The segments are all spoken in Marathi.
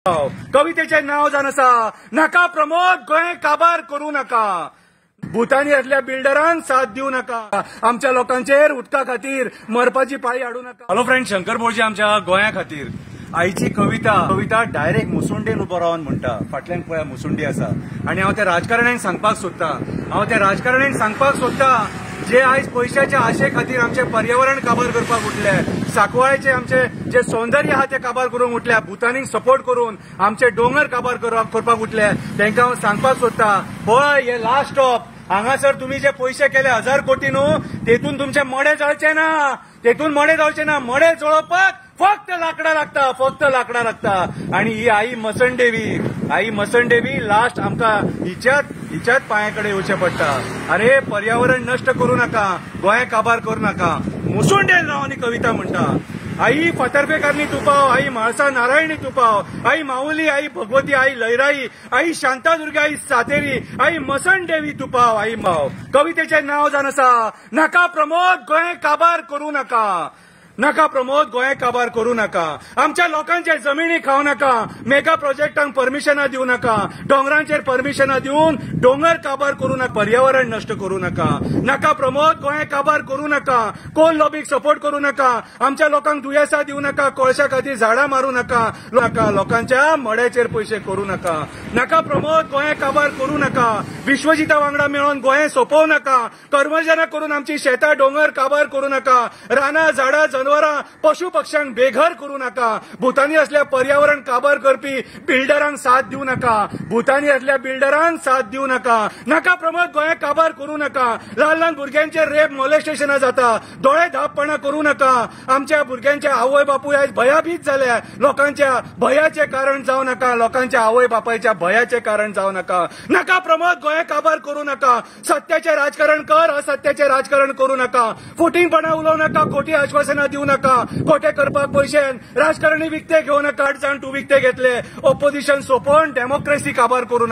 कवितेचे नाव जावन आसा नाका प्रमोद गोंय काबार करू नका। भुतानियांतल्या बिल्डरांक साथ दिवं नका। आमच्या लोकांचेर उदका खातीर मरपाची पाळी हाडू नका। हॅलो फ्रेंड, शंकर भोळजी आमच्या गोंया खातीर आईची कविता डायरेक्ट मुसुंडेन उबो रावन म्हणटा। फाटल्यान पळय मुसुंडी आसा आनी हांव त्या राजकारण्यांक सांगपाक सोदता जे आयज पयशाच्या आशे खातीर आमचे पर्यावरण काबार करपाक उठले, सांकवाळेचे आमचे जे सौंदर्य आहा ते काबार करूंक उठल्या, भुतानींक सपोर्ट करून आमचे डोंगर काबार करपाक उठले, तांकां हांव सांगपाक सोदता पळय हे लास्ट स्टॉप। हांगासर तुम्ही जे पैसे केले 1000 कोटी न्हू, तेतून तुमचे मडे जळचे ना। मडे जळोवपाक फक्त लाकडां लागता आणि ही आई मसणदेवी लास्ट आमकां हिच्याच पांयाकडे येवचें पडटा। अरे पर्यावरण नष्ट करू नका, गोंय काबार करू नका। मुसुंडेन रावन ही कविता म्हणटा। आई फातर्पेकारनी तुपाव, आई म्हाळसा नारायणी तुपाव, आई माऊली, आई भगवती, आई लयराई, आई शांतादुर्गी, आई सातेरी, आई मसणदेवी तुपाव, आई माव। कवितेचे नाव जावन आसा नाका प्रमोद गोंय काबार करू नका। आमच्या लोकांचे जमिनी खाऊ नका, मेगा प्रोजेक्टांक परमिशनां दिवं नका, डोंगरांचेर परमिशनां दिवन डोंगर काबार करू नका, पर्यावरण नष्ट करू नका। नाका प्रमोद गोंय काबार करू नका, कोल लॉबीक सपोर्ट करू नका, आमच्या लोकांक दुयेसां दिवं नका, कोळशा खातीर झाडां मारू नका, लोकांच्या मड्याचेर पयशे करू नका। नाका प्रमोद गोंय काबार करू नका, विश्वजिता वांगडा मेळोन गोंय सोंपोव नका, कर्मजनां करून आमची शेतां डोंगर काबार करू नका, रानां झाडां जनवरां पशु पक्ष्यांक बेघर करू नका। भुतानी असल्या पर्यावरण काबार करपी बिल्डरांक साथ दिवं नका। नाका प्रमोद गोंय काबार करू नका। ल्हान भुरग्यांचे रेप मोलेस्टेशनां जाता, दोळे धापपणां करू नका। आमच्या भुरग्यांचे आवय बापूय आयज भयाभीत जाल्या, लोकांच्या भयाचे कारण जावं नका, लोकांच्या आवय बापायच्या भयाचे कारण जावं नका। नाका प्रमोद गोंय काबार करू नका। सत्याचे राजकारण कर, असत्याचे राजकारण करू नका। फुटींगपणां उलोव नका, खोटी आश्वासनां दिवं नका, खोटे करपाक पयशे राजकारणी विकते घेवं नका। 8 जाण तूं विकते घेतले। ऑपोजिशन सोपोवन डेमोक्रेसी काबार करू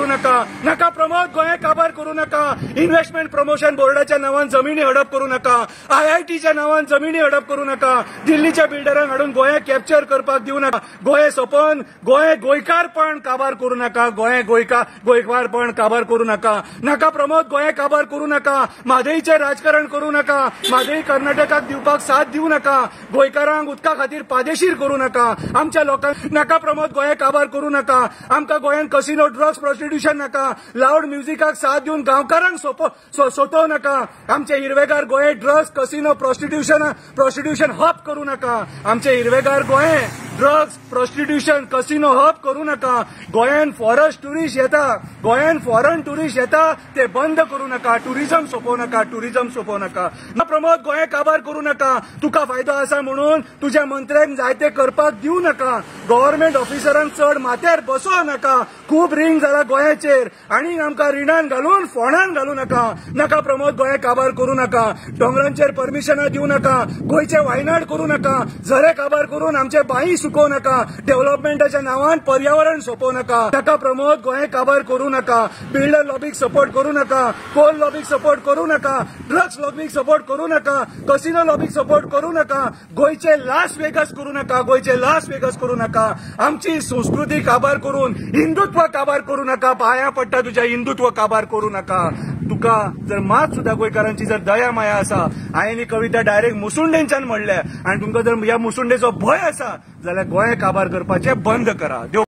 नका। नाका प्रमोद गोंय काबार करू नका। इन्व्हेस्टमेंट प्रमोशन बोर्डाच्या नांवान जमिनी हडप करू नका, IITच्या नांवान जमिनी हडप करू नका, दिल्लीच्या बिल्डरांक हाडून गोंय कॅप्चर करपाक दिवं नका। गोंय सोपोवन गोंयकारपण काबार करू नका, गोंयकारपण काबार करू नका। नाका प्रमोद गोंय काबार करू नका। म्हादईचे राजकारण करू नका, म्हादई कर्नाटकाक दिवपाक साथ दिवं नका, गोंयकारांक उदका खातीर पादेशीर करू नका। आमच्या लोकांक नाका प्रमोद गोंय काबार करू नका। आमकां गोंयान कसिनो ड्रग्स प्रॉस्टिट्यूशन नका, लावड म्युझिकाक साथ दिवन गांवकारांक सोंतोव नका। आमचे हिरवेगार Goa drugs casino prostitution hub करू नका। आमचे हिरवेगार Goa drugs prostitution casino hub करू नका। गोंयान फॉरेन टुरिस्ट येता ते बंद करू नका। टुरिझम सोंपोव नका। प्रमोद गोंय काबार करू नका। तुका फायदो आसा म्हणून तुझ्या मंत्र्यांक जाय ते करपाक दिवं नका। गव्हर्नमेंट ऑफिसरांक चड माथ्यार बसोव नका। खूब रिंग जाला गोंयाचेर आनी आमकां रिणान घालून फोंडान घालू नका। नाका प्रमोद गोंय काबार करू नका। डोंगरांचेर परमिशनां दिवं नका, गोंयचे वायनाड करू नका, झरे काबार करून आमचे बाई सुकोव नका, डेव्हलपमेंटाच्या नांवान पर्यावरण सोंपोव नका। नाका प्रमोद गोंय काबार करू नका। बिल्डर लॉबीक सपोर्ट करू नका, कोल लॉबीक सपोर्ट करू नका, ड्रग्स लॉबीक सपोर्ट करू नका, कसिनो लॉबीक सपोर्ट करू नका, गोंयचे लास वेगस करू नका। आमची संस्कृती काबार करून हिंदुत्व काबार करू नका। पाया पडटा तुझ्या हिंदुत्व काबार करू नका। तुका जर मात सुद्धा गोंयकारांची जर दया माया आसा, हांवें ही कविता डायरेक्ट मुसुंडेंच्यान म्हणल्या आनी तुमकां जर ह्या मुसुंडेचो भंय आसा जाल्यार गोंय काबार करपाचें बंद करा।